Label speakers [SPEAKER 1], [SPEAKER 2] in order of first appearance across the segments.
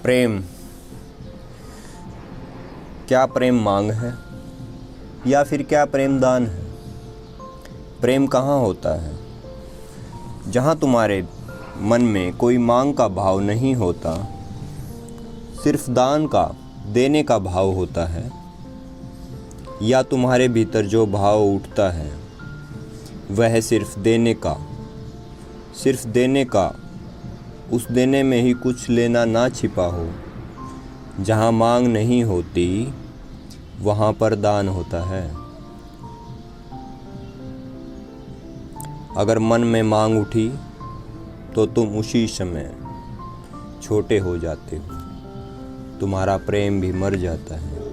[SPEAKER 1] प्रेम, क्या प्रेम मांग है या फिर क्या प्रेम दान है? प्रेम कहाँ होता है? जहाँ तुम्हारे मन में कोई मांग का भाव नहीं होता, सिर्फ दान का, देने का भाव होता है। या तुम्हारे भीतर जो भाव उठता है वह सिर्फ देने का, उस देने में ही कुछ लेना ना छिपा हो। जहाँ मांग नहीं होती वहाँ पर दान होता है। अगर मन में मांग उठी तो तुम उसी समय छोटे हो जाते हो, तुम्हारा प्रेम भी मर जाता है।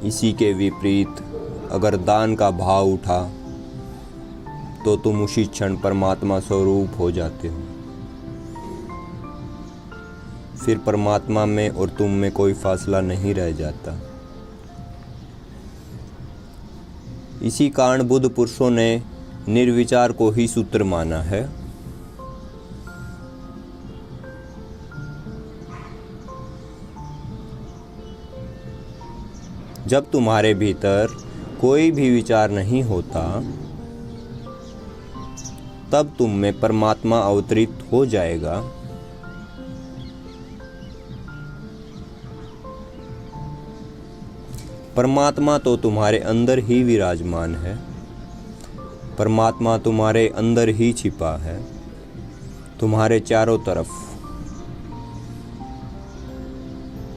[SPEAKER 1] इसी के विपरीत अगर दान का भाव उठा तो तुम उसी क्षण परमात्मा स्वरूप हो जाते हो। फिर परमात्मा में और तुम में कोई फासला नहीं रह जाता। इसी कारण बुद्ध पुरुषों ने निर्विचार को ही सूत्र माना है। जब तुम्हारे भीतर कोई भी विचार नहीं होता तब तुम में परमात्मा अवतरित हो जाएगा। परमात्मा तो तुम्हारे अंदर ही विराजमान है, परमात्मा तुम्हारे अंदर ही छिपा है, तुम्हारे चारों तरफ,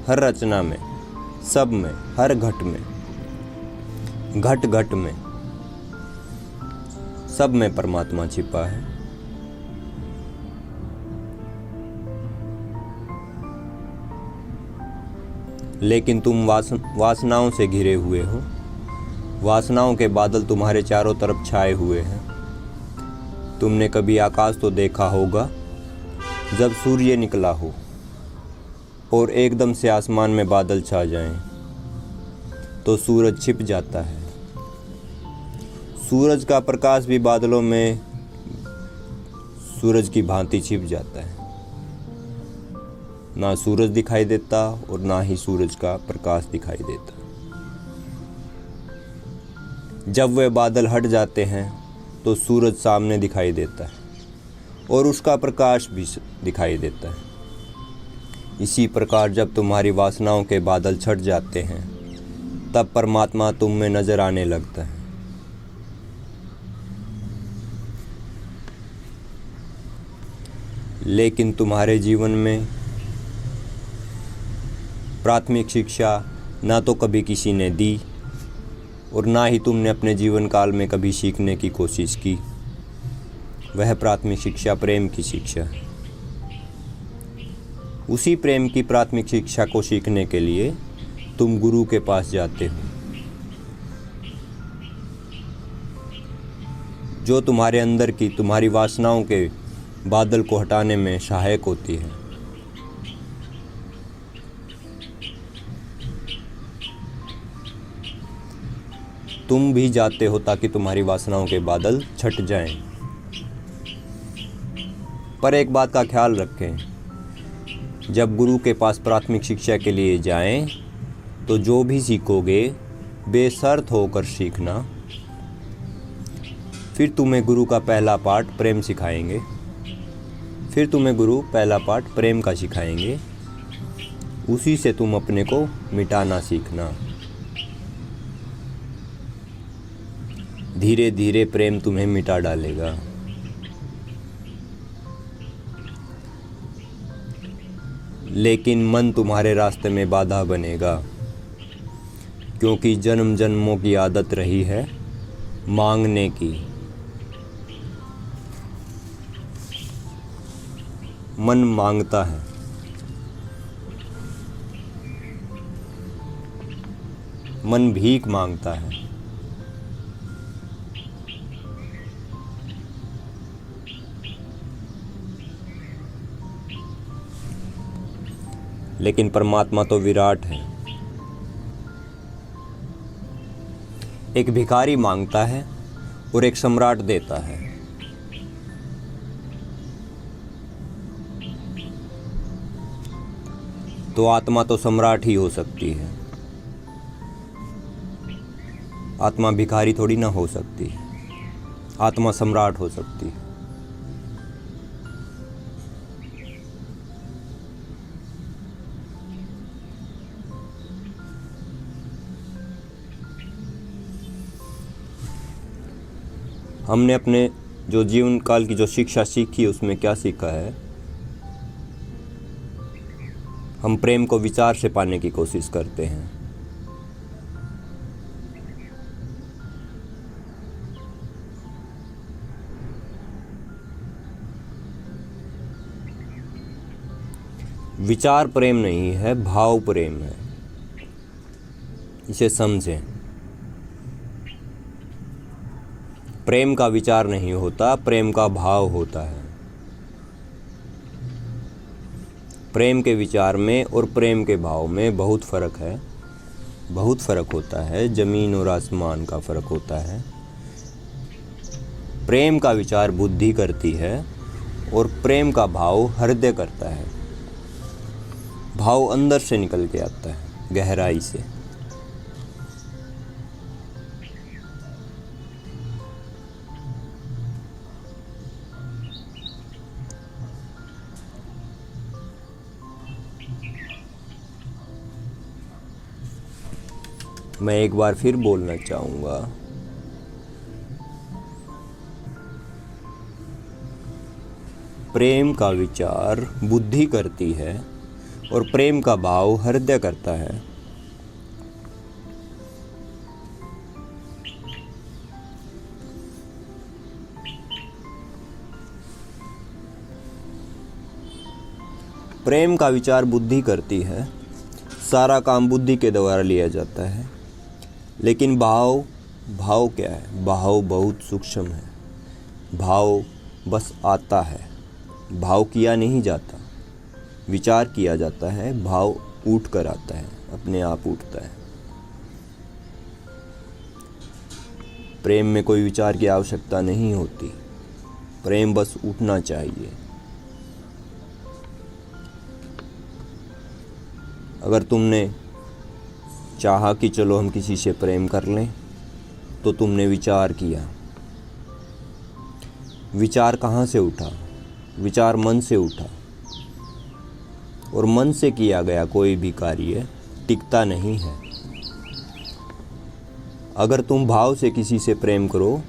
[SPEAKER 1] हर रचना में, सब में, हर घट में, घट घट में, सब में परमात्मा छिपा है। लेकिन तुम वासनाओं से घिरे हुए हो। वासनाओं के बादल तुम्हारे चारों तरफ छाए हुए हैं। तुमने कभी आकाश तो देखा होगा जब सूर्य निकला हो और एकदम से आसमान में बादल छा जाएं तो सूरज छिप जाता है। सूरज का प्रकाश भी बादलों में सूरज की भांति छिप जाता है। ना सूरज दिखाई देता और ना ही सूरज का प्रकाश दिखाई देता। जब वे बादल हट जाते हैं तो सूरज सामने दिखाई देता है और उसका प्रकाश भी दिखाई देता है। इसी प्रकार जब तुम्हारी वासनाओं के बादल छट जाते हैं तब परमात्मा तुम में नजर आने लगता है। लेकिन तुम्हारे जीवन में प्राथमिक शिक्षा ना तो कभी किसी ने दी और ना ही तुमने अपने जीवन काल में कभी सीखने की कोशिश की। वह प्राथमिक शिक्षा प्रेम की शिक्षा है। उसी प्रेम की प्राथमिक शिक्षा को सीखने के लिए तुम गुरु के पास जाते हो, जो तुम्हारे अंदर की तुम्हारी वासनाओं के बादल को हटाने में सहायक होती है। तुम भी जाते हो ताकि तुम्हारी वासनाओं के बादल छट जाएं। पर एक बात का ख्याल रखें, जब गुरु के पास प्राथमिक शिक्षा के लिए जाएं तो जो भी सीखोगे बेशर्त होकर सीखना। फिर तुम्हें गुरु का पहला पाठ प्रेम सिखाएंगे। फिर तुम्हें गुरु पहला पाठ प्रेम का सिखाएंगे। उसी से तुम अपने को मिटाना सीखना। धीरे धीरे प्रेम तुम्हें मिटा डालेगा। लेकिन मन तुम्हारे रास्ते में बाधा बनेगा, क्योंकि जन्म जन्मों की आदत रही है मांगने की। मन मांगता है। मन भीख मांगता है। लेकिन परमात्मा तो विराट है। एक भिखारी मांगता है और एक सम्राट देता है। तो आत्मा तो सम्राट ही हो सकती है। आत्मा भिखारी थोड़ी ना हो सकती है, आत्मा सम्राट हो सकती है। हमने अपने जो जीवन काल की जो शिक्षा सीखी उसमें क्या सीखा है? हम प्रेम को विचार से पाने की कोशिश करते हैं। विचार प्रेम नहीं है, भाव प्रेम है। इसे समझें। प्रेम का विचार नहीं होता, प्रेम का भाव होता है। प्रेम के विचार में और प्रेम के भाव में बहुत फ़र्क है, बहुत फ़र्क होता है। ज़मीन और आसमान का फ़र्क होता है। प्रेम का विचार बुद्धि करती है और प्रेम का भाव हृदय करता है। भाव अंदर से निकल के आता है, गहराई से। मैं एक बार फिर बोलना चाहूँगा, प्रेम का विचार बुद्धि करती है और प्रेम का भाव हृदय करता है। प्रेम का विचार बुद्धि करती है, सारा काम बुद्धि के द्वारा लिया जाता है। लेकिन भाव क्या है? भाव बहुत सूक्ष्म है। भाव बस आता है, भाव किया नहीं जाता। विचार किया जाता है, भाव उठ कर आता है, अपने आप उठता है। प्रेम में कोई विचार की आवश्यकता नहीं होती, प्रेम बस उठना चाहिए। अगर तुमने चाहा कि चलो हम किसी से प्रेम कर लें, तो तुमने विचार किया। विचार कहाँ से उठा? विचार मन से उठा। और मन से किया गया कोई भी कार्य टिकता नहीं है। अगर तुम भाव से किसी से प्रेम करो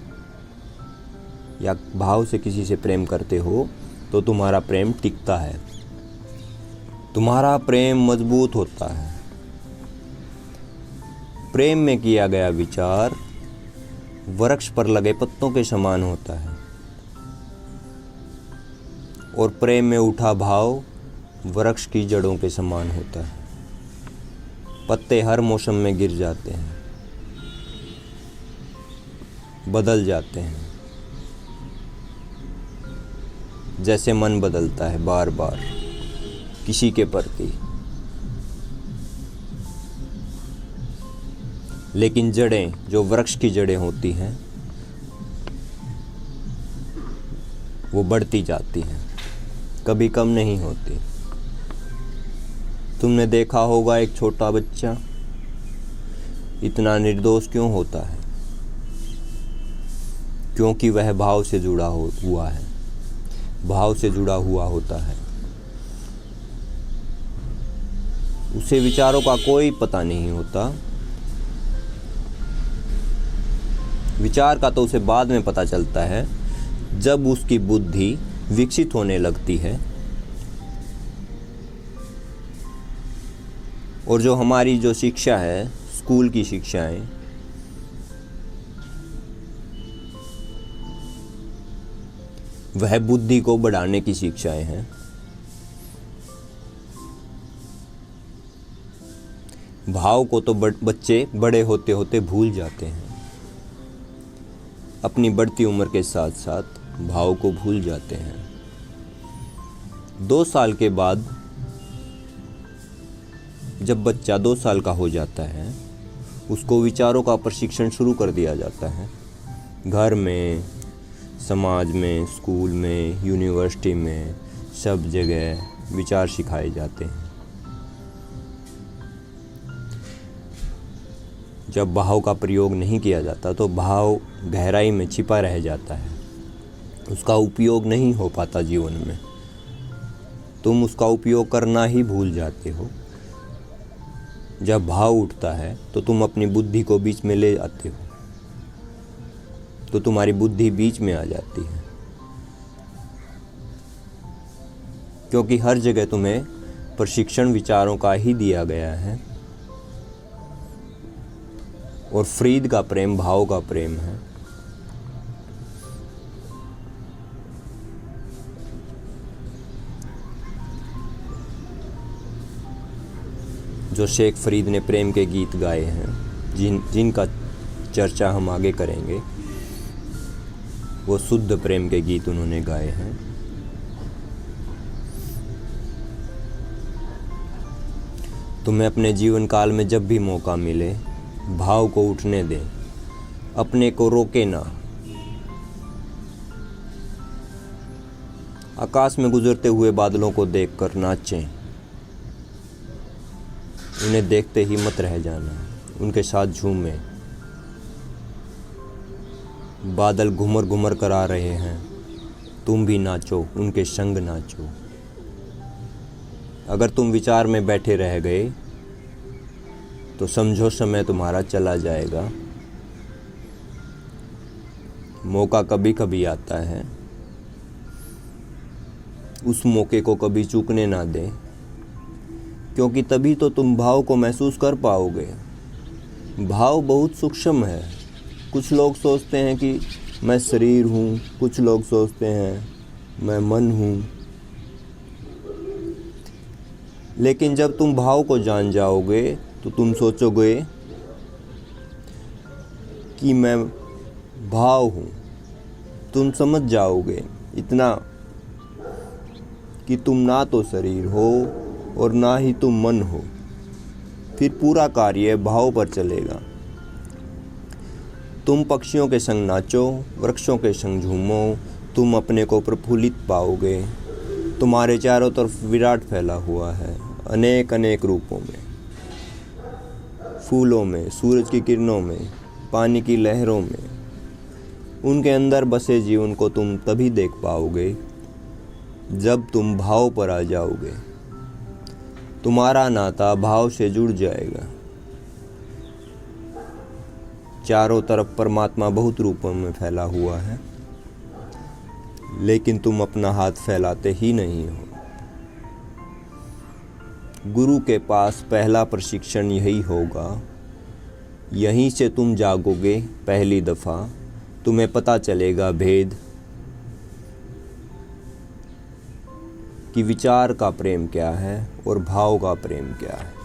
[SPEAKER 1] या भाव से किसी से प्रेम करते हो तो तुम्हारा प्रेम टिकता है, तुम्हारा प्रेम मजबूत होता है। प्रेम में किया गया विचार वृक्ष पर लगे पत्तों के समान होता है और प्रेम में उठा भाव वृक्ष की जड़ों के समान होता है। पत्ते हर मौसम में गिर जाते हैं, बदल जाते हैं, जैसे मन बदलता है बार बार किसी के प्रति। लेकिन जड़ें, जो वृक्ष की जड़ें होती हैं, वो बढ़ती जाती हैं, कभी कम नहीं होती। तुमने देखा होगा एक छोटा बच्चा इतना निर्दोष क्यों होता है? क्योंकि वह भाव से जुड़ा हुआ है, भाव से जुड़ा हुआ होता है। उसे विचारों का कोई पता नहीं होता। विचार का तो उसे बाद में पता चलता है, जब उसकी बुद्धि विकसित होने लगती है। और जो हमारी जो शिक्षा है, स्कूल की शिक्षाएं, वह बुद्धि को बढ़ाने की शिक्षाएं हैं। भाव को तो बच्चे बड़े होते होते भूल जाते हैं। अपनी बढ़ती उम्र के साथ साथ भाव को भूल जाते हैं। 2 साल के बाद जब बच्चा 2 साल का हो जाता है, उसको विचारों का प्रशिक्षण शुरू कर दिया जाता है। घर में, समाज में, स्कूल में, यूनिवर्सिटी में, सब जगह विचार सिखाए जाते हैं। जब भाव का प्रयोग नहीं किया जाता तो भाव गहराई में छिपा रह जाता है, उसका उपयोग नहीं हो पाता जीवन में। तुम उसका उपयोग करना ही भूल जाते हो। जब भाव उठता है तो तुम अपनी बुद्धि को बीच में ले आते हो, तो तुम्हारी बुद्धि बीच में आ जाती है, क्योंकि हर जगह तुम्हें प्रशिक्षण विचारों का ही दिया गया है। और फ्रीद का प्रेम भाव का प्रेम है। जो शेख फरीद ने प्रेम के गीत गाए हैं, जिनका चर्चा हम आगे करेंगे, वो शुद्ध प्रेम के गीत उन्होंने गाए हैं। तुम्हें अपने जीवन काल में जब भी मौका मिले भाव को उठने दें, अपने को रोके ना। आकाश में गुजरते हुए बादलों को देखकर नाचें, उन्हें देखते ही मत रह जाना, उनके साथ झूमें। बादल घुमर घुमर कर आ रहे हैं, तुम भी नाचो, उनके संग नाचो। अगर तुम विचार में बैठे रह गए तो समझो समय तुम्हारा चला जाएगा। मौका कभी कभी आता है, उस मौके को कभी चूकने ना दें, क्योंकि तभी तो तुम भाव को महसूस कर पाओगे। भाव बहुत सूक्ष्म है। कुछ लोग सोचते हैं कि मैं शरीर हूँ, कुछ लोग सोचते हैं मैं मन हूँ, लेकिन जब तुम भाव को जान जाओगे तो तुम सोचोगे कि मैं भाव हूँ। तुम समझ जाओगे इतना कि तुम ना तो शरीर हो और ना ही तुम मन हो। फिर पूरा कार्य भाव पर चलेगा। तुम पक्षियों के संग नाचो, वृक्षों के संग झूमो, तुम अपने को प्रफुल्लित पाओगे। तुम्हारे चारों तरफ विराट फैला हुआ है, अनेक अनेक रूपों में, फूलों में, सूरज की किरणों में, पानी की लहरों में। उनके अंदर बसे जीवन को तुम तभी देख पाओगे जब तुम भाव पर आ जाओगे। तुम्हारा नाता भाव से जुड़ जाएगा। चारों तरफ परमात्मा बहुत रूपों में फैला हुआ है, लेकिन तुम अपना हाथ फैलाते ही नहीं हो। गुरु के पास पहला प्रशिक्षण यही होगा। यहीं से तुम जागोगे पहली दफ़ा। तुम्हें पता चलेगा भेद कि विचार का प्रेम क्या है और भाव का प्रेम क्या है।